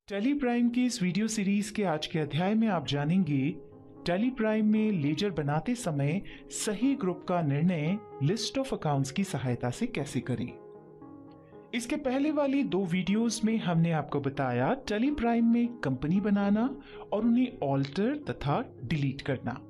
Tally prime की इस video series के आज के अध्याय में आप जानेंगे टैली प्राइम में लेजर बनाते समय सही ग्रुप का निर्णय लिस्ट ऑफ अकाउंट्स की सहायता से कैसे करें। इसके पहले वाली दो वीडियोस में हमने आपको बताया टैली प्राइम में कंपनी बनाना और उन्हें ऑल्टर तथा डिलीट करना।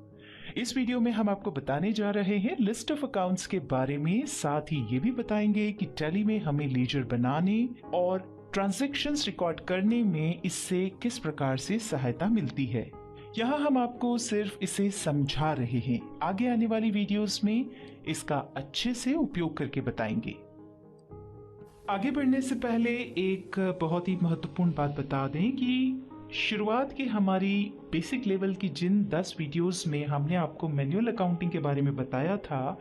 इस वीडियो में हम आपको बताने जा रहे हैं लिस्ट ऑफ अकाउंट्स के बारे में, साथ ही ये भी बताएंगे कि टैली में हमें लेजर बनाने और ट्रांजैक्शंस रिकॉर्ड करने में इससे किस प्रकार से सहायता मिलती है। यहाँ हम आपको सिर्फ इसे समझा रहे हैं, आगे आने वाली वीडियोस में इसका अच्छे से उपयोग करके बताएंगे। आगे बढ़ने से पहले एक बहुत ही महत्वपूर्ण बात बता दें कि शुरुआत की हमारी बेसिक लेवल की जिन 10 वीडियोस में हमने आपको मैनुअल अकाउंटिंग के बारे में बताया था,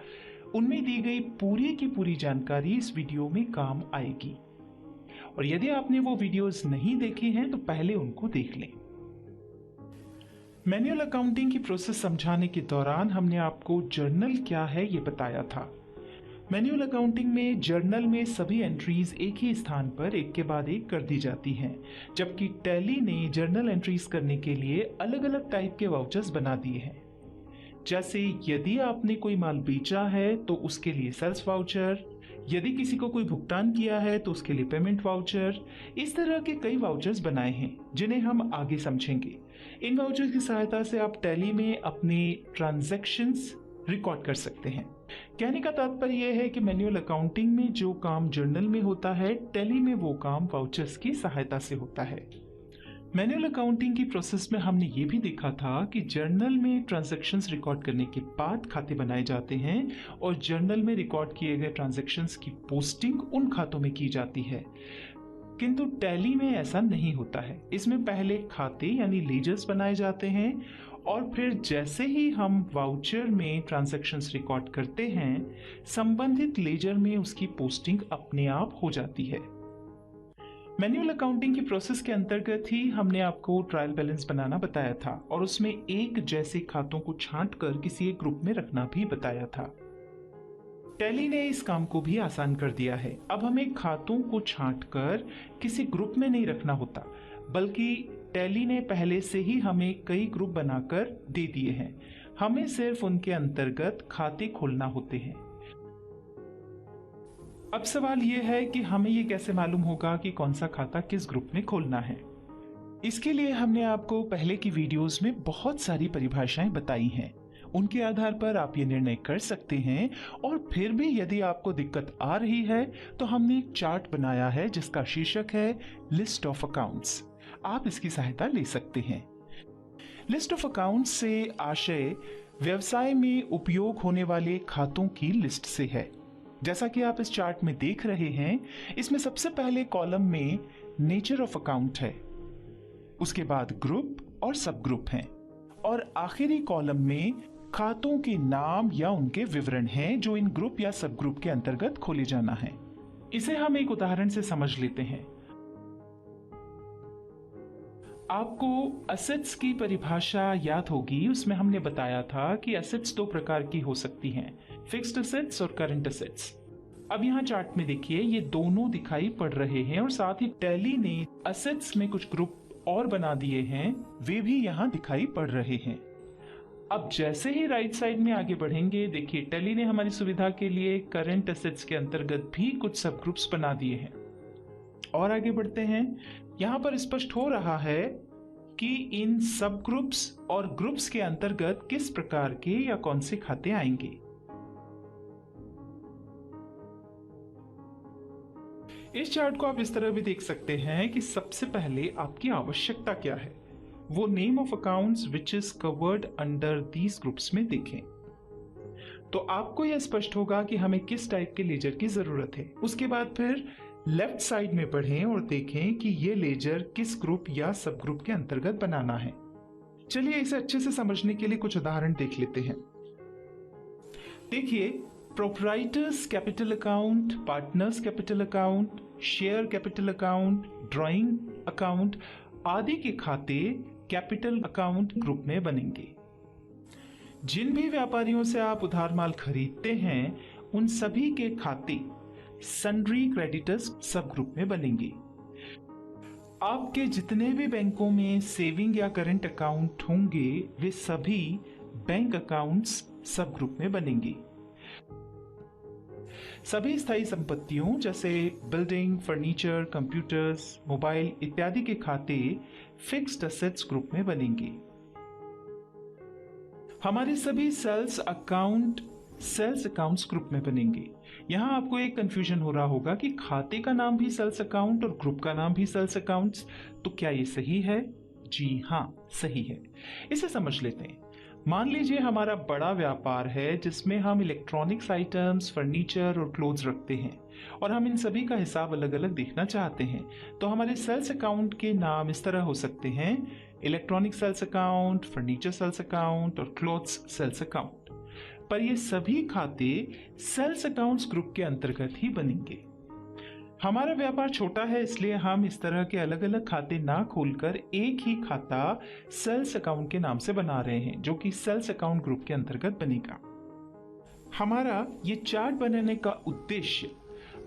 उनमें दी गई पूरी की पूरी जानकारी इस वीडियो में काम आएगी। और यदि आपने वो वीडियोस नहीं देखे हैं तो पहले उनको देख लें। मैनुअल अकाउंटिंग की प्रोसेस समझाने के दौरान हमने आपको जर्नल क्या है ये बताया था। मैनुअल अकाउंटिंग में जर्नल में सभी एंट्रीज एक ही स्थान पर एक के बाद एक कर दी जाती हैं, जबकि टैली ने जर्नल एंट्रीज करने के लिए अलग अलग टाइप के वाउचर्स बना दिए हैं। जैसे यदि आपने कोई माल बेचा है तो उसके लिए सेल्स वाउचर, यदि किसी को कोई भुगतान किया है तो उसके लिए पेमेंट वाउचर, इस तरह के कई वाउचर्स बनाए हैं जिन्हें हम आगे समझेंगे। इन वाउचर्स की सहायता से आप टैली में अपने ट्रांजैक्शंस रिकॉर्ड कर सकते हैं। कहने का तात्पर्य यह है कि मैनुअल अकाउंटिंग में जो काम जर्नल में होता है, टैली में वो काम वाउचर्स की सहायता से होता है। मैनुअल अकाउंटिंग की प्रोसेस में हमने ये भी देखा था कि जर्नल में ट्रांजैक्शंस रिकॉर्ड करने के बाद खाते बनाए जाते हैं और जर्नल में रिकॉर्ड किए गए ट्रांजैक्शंस की पोस्टिंग उन खातों में की जाती है, किंतु टैली में ऐसा नहीं होता है। इसमें पहले खाते यानी लेजर्स बनाए जाते हैं और फिर जैसे ही हम वाउचर में ट्रांजैक्शंस रिकॉर्ड करते हैं, संबंधित लेजर में उसकी पोस्टिंग अपने आप हो जाती है। मैनुअल अकाउंटिंग की प्रोसेस के अंतर्गत ही हमने आपको ट्रायल बैलेंस बनाना बताया था और उसमें एक जैसे खातों को छांटकर किसी एक ग्रुप में रखना भी बताया था। टैली ने इस काम को भी आसान कर दिया है। अब हमें खातों को छांटकर किसी ग्रुप में नहीं रखना होता, बल्कि टैली ने पहले से ही हमें कई ग्रुप बनाकर दे दिए हैं। हमें सिर्फ उनके अंतर्गत खाते खोलना होते हैं। अब सवाल यह है कि हमें यह कैसे मालूम होगा कि कौन सा खाता किस ग्रुप में खोलना है। इसके लिए हमने आपको पहले की वीडियोस में बहुत सारी परिभाषाएं बताई हैं। उनके आधार पर आप ये निर्णय कर सकते हैं। और फिर भी यदि आपको दिक्कत आ रही है तो हमने एक चार्ट बनाया है जिसका शीर्षक है लिस्ट ऑफ अकाउंट्स। आप इसकी सहायता ले सकते हैं। लिस्ट ऑफ अकाउंट्स से आशय व्यवसाय में उपयोग होने वाले खातों की लिस्ट से है। जैसा कि आप इस चार्ट में देख रहे हैं, इसमें सबसे पहले कॉलम में नेचर ऑफ अकाउंट है, उसके बाद ग्रुप और सब ग्रुप हैं और आखिरी कॉलम में खातों के नाम या उनके विवरण हैं जो इन ग्रुप या सब ग्रुप के अंतर्गत खोले जाना है। इसे हम एक उदाहरण से समझ लेते हैं। आपको असेट्स की परिभाषा याद होगी, उसमें हमने बताया था कि असेट्स दो प्रकार की हो सकती हैं, फिक्स्ड असेट्स और करंट असेट्स। अब यहाँ चार्ट में देखिए, ये दोनों दिखाई पड़ रहे हैं और साथ ही टैली ने असेट्स में कुछ ग्रुप और बना दिए हैं, वे भी यहाँ दिखाई पड़ रहे हैं। अब जैसे ही राइट साइड में आगे बढ़ेंगे, देखिए टैली ने हमारी सुविधा के लिए करंट असेट्स के अंतर्गत भी कुछ सब ग्रुप्स बना दिए हैं। और आगे बढ़ते हैं, यहां पर स्पष्ट हो रहा है कि इन सब ग्रुप्स और ग्रुप्स के अंतर्गत किस प्रकार के या कौन से खाते आएंगे। इस चार्ट को आप इस तरह भी देख सकते हैं कि सबसे पहले आपकी आवश्यकता क्या है, वो name of accounts which is covered under these groups में देखें। तो आपको यह स्पष्ट होगा कि हमें किस टाइप के लेजर की जरूरत है। उसके बाद फिर लेफ्ट साइड में पढ़ें और देखें कि ये लेजर किस ग्रुप या सब ग्रुप के अंतर्गत बनाना है। चलिए इसे अच्छे से समझने के लिए कुछ उदाहरण देख लेते हैं। देखिए, proprietors capital account, partners capital account, share capital account, drawing account आदि के खाते कैपिटल अकाउंट ग्रुप में बनेंगे। जिन भी व्यापारियों से आप उधार माल खरीदते हैं, उन सभी के खाते सन्ड्री क्रेडिटर्स सब ग्रुप में बनेंगे। आपके जितने भी बैंकों में सेविंग या करंट अकाउंट होंगे वे सभी बैंक अकाउंट्स सब ग्रुप में बनेंगे। सभी स्थायी संपत्तियों जैसे बिल्डिंग, फर्नीचर, कंप्यूटर्स, मोबाइल इत्यादि के खाते फिक्स्ड एसेट्स ग्रुप में बनेंगे। हमारे सभी सेल्स अकाउंट्स ग्रुप में बनेंगे। यहां आपको एक कंफ्यूजन हो रहा होगा कि खाते का नाम भी सेल्स अकाउंट और ग्रुप का नाम भी सेल्स अकाउंट्स, तो क्या ये सही है? जी हाँ, सही है। इसे समझ लेते हैं। मान लीजिए हमारा बड़ा व्यापार है जिसमें हम इलेक्ट्रॉनिक्स आइटम्स, फर्नीचर और क्लोथ्स रखते हैं और हम इन सभी का हिसाब अलग अलग देखना चाहते हैं। तो हमारे सेल्स अकाउंट के नाम इस तरह हो सकते हैं: electronic sales account, furniture sales account और क्लोथ्स सेल्स अकाउंट। पर ये सभी खाते सेल्स अकाउंट्स ग्रुप के अंतर्गत ही बनेंगे। हमारा व्यापार छोटा है, इसलिए हम इस तरह के अलग अलग खाते ना खोलकर एक ही खाता सेल्स अकाउंट के नाम से बना रहे हैं, जो कि सेल्स अकाउंट ग्रुप के अंतर्गत बनेगा। हमारा ये चार्ट बनाने का उद्देश्य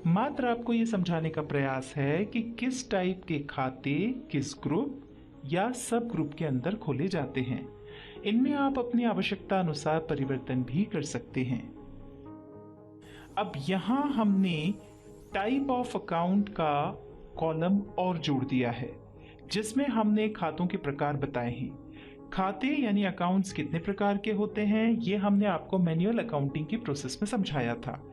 मात्र आपको ये समझाने का प्रयास है कि किस टाइप के खाते किस ग्रुप या सब ग्रुप के अंदर खोले जाते हैं। इनमें आप अपनी आवश्यकता अनुसार परिवर्तन भी कर सकते हैं। अब यहां हमने टाइप ऑफ अकाउंट का कॉलम और जोड़ दिया है, जिसमें हमने खातों के प्रकार बताए हैं। खाते यानी अकाउंट्स कितने प्रकार के होते हैं, ये हमने आपको मैनुअल अकाउंटिंग की प्रोसेस में समझाया था।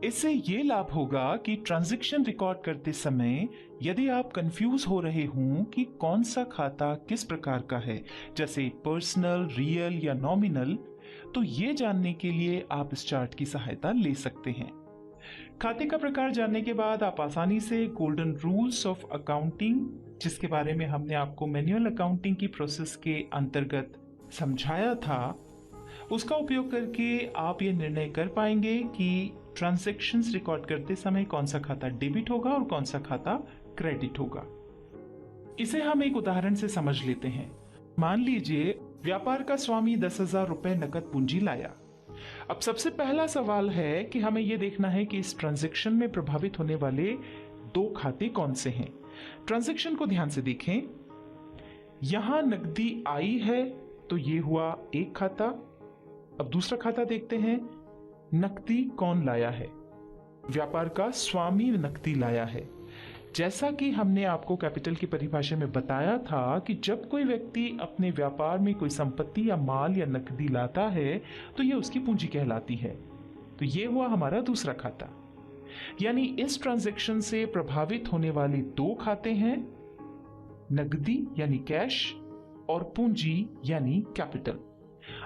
इससे ये लाभ होगा कि ट्रांजैक्शन रिकॉर्ड करते समय यदि आप कंफ्यूज हो रहे हों कि कौन सा खाता किस प्रकार का है, जैसे पर्सनल, रियल या नॉमिनल, तो ये जानने के लिए आप इस चार्ट की सहायता ले सकते हैं। खाते का प्रकार जानने के बाद आप आसानी से गोल्डन रूल्स ऑफ अकाउंटिंग, जिसके बारे में हमने आपको मैनुअल अकाउंटिंग की प्रोसेस के अंतर्गत समझाया था, उसका उपयोग करके आप ये निर्णय कर पाएंगे कि ट्रांजैक्शंस रिकॉर्ड करते समय कौन सा खाता डेबिट होगा और कौन सा खाता क्रेडिट होगा। इसे हम एक उदाहरण से समझ लेते हैं। मान लीजिए व्यापार का स्वामी 10,000 रुपए नकद पूंजी लाया। अब सबसे पहला सवाल है कि हमें यह देखना है कि इस ट्रांजैक्शन में प्रभावित होने वाले दो खाते कौन से हैं। ट्रांजैक्शन को ध्यान से देखें। यहां नकदी आई है तो ये हुआ एक खाता। अब दूसरा खाता देखते हैं। नकदी कौन लाया है? व्यापार का स्वामी नकदी लाया है। जैसा कि हमने आपको कैपिटल की परिभाषा में बताया था कि जब कोई व्यक्ति अपने व्यापार में कोई संपत्ति या माल या नकदी लाता है तो यह उसकी पूंजी कहलाती है। तो यह हुआ हमारा दूसरा खाता। यानी इस ट्रांजैक्शन से प्रभावित होने वाले दो खाते हैं, नकदी यानी कैश और पूंजी यानी कैपिटल।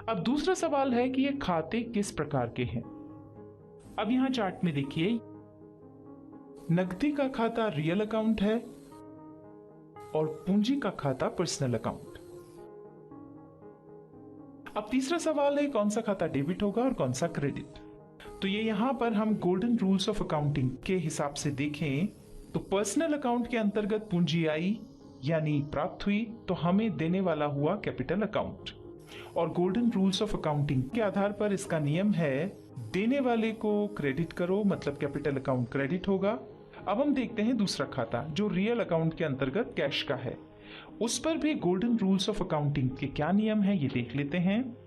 अब दूसरा सवाल है कि ये खाते किस प्रकार के हैं। अब यहां चार्ट में देखिए, नकदी का खाता रियल अकाउंट है और पूंजी का खाता पर्सनल अकाउंट। अब तीसरा सवाल है कौन सा खाता डेबिट होगा और कौन सा क्रेडिट। तो ये यहां पर हम गोल्डन रूल्स ऑफ अकाउंटिंग के हिसाब से देखें तो पर्सनल अकाउंट के अंतर्गत पूंजी आई यानी प्राप्त हुई तो हमें देने वाला हुआ कैपिटल अकाउंट। और गोल्डन रूल्स ऑफ अकाउंटिंग के आधार पर इसका नियम है देने वाले को क्रेडिट करो, मतलब कैपिटल अकाउंट क्रेडिट होगा। अब हम देखते हैं दूसरा खाता जो रियल अकाउंट के अंतर्गत कैश का है। उस पर भी गोल्डन रूल्स ऑफ अकाउंटिंग के क्या नियम है ये देख लेते हैं।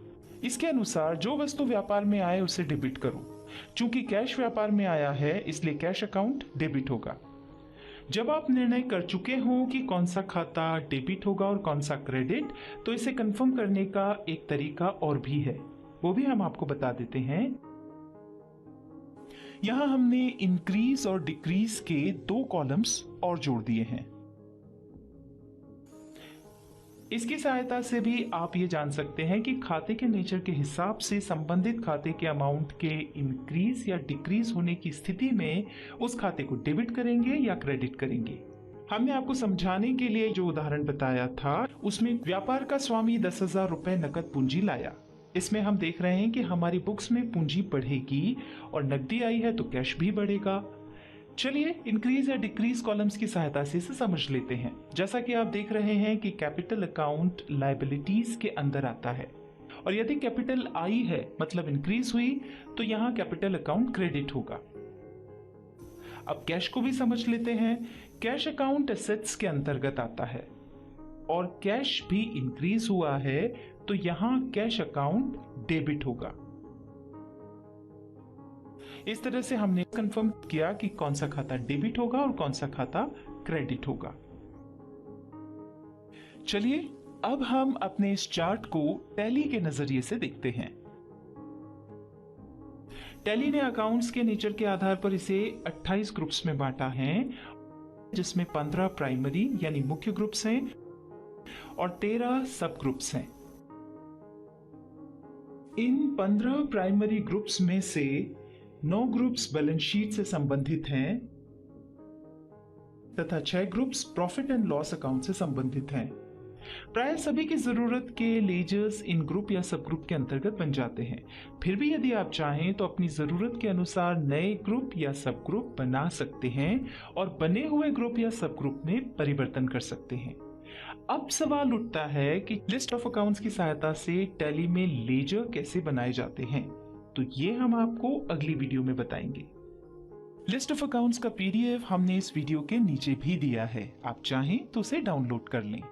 इसके अनुसार जो वस्तु व्यापार में आए उसे डेबिट करो। चूंकि कैश व्यापार में आया है इसलिए कैश अकाउंट डेबिट होगा। जब आप निर्णय कर चुके हो कि कौन सा खाता डेबिट होगा और कौन सा क्रेडिट, तो इसे कंफर्म करने का एक तरीका और भी है, वो भी हम आपको बता देते हैं। यहां हमने इंक्रीज और डिक्रीज के दो कॉलम्स और जोड़ दिए हैं। इसकी सहायता से भी आप ये जान सकते हैं कि खाते के नेचर के हिसाब से संबंधित खाते के अमाउंट के इंक्रीज या डिक्रीज होने की स्थिति में उस खाते को डेबिट करेंगे या क्रेडिट करेंगे। हमने आपको समझाने के लिए जो उदाहरण बताया था उसमें व्यापार का स्वामी 10,000 रुपए नकद पूंजी लाया। इसमें हम देख रहे हैं कि हमारी बुक्स में पूंजी बढ़ेगी और नकदी आई है तो कैश भी बढ़ेगा। चलिए इंक्रीज या डिक्रीज कॉलम्स की सहायता से इसे समझ लेते हैं। जैसा कि आप देख रहे हैं कि कैपिटल अकाउंट लायबिलिटीज के अंदर आता है और यदि कैपिटल आई है मतलब इंक्रीज हुई तो यहां कैपिटल अकाउंट क्रेडिट होगा। अब कैश को भी समझ लेते हैं। कैश अकाउंट एसेट्स के अंतर्गत आता है और कैश भी इंक्रीज हुआ है, तो यहां कैश अकाउंट डेबिट होगा। इस तरह से हमने कंफर्म किया कि कौन सा खाता डेबिट होगा और कौन सा खाता क्रेडिट होगा। चलिए अब हम अपने इस चार्ट को टैली के नजरिए से देखते हैं। टैली ने अकाउंट्स के नेचर के आधार पर इसे 28 ग्रुप्स में बांटा है, जिसमें 15 प्राइमरी यानी मुख्य ग्रुप्स हैं और 13 सब ग्रुप्स हैं। इन 15 प्राइमरी ग्रुप्स में से 9 ग्रुप्स बैलेंस शीट से संबंधित हैं तथा 6 groups profit and loss account से संबंधित हैं। प्राय सभी की जरूरत के लेजर्स इन ग्रुप या सब ग्रुप के अंतर्गत बन जाते हैं। फिर भी यदि आप चाहें तो अपनी जरूरत के अनुसार नए ग्रुप या सब ग्रुप बना सकते हैं और बने हुए ग्रुप या सब ग्रुप में परिवर्तन कर सकते हैं। अब सवाल उठता है कि लिस्ट ऑफ अकाउंट्स की सहायता से टैली में लेजर कैसे बनाए जाते हैं, तो ये हम आपको अगली वीडियो में बताएंगे। लिस्ट ऑफ अकाउंट्स का पीडीएफ हमने इस वीडियो के नीचे भी दिया है, आप चाहें तो उसे डाउनलोड कर लें।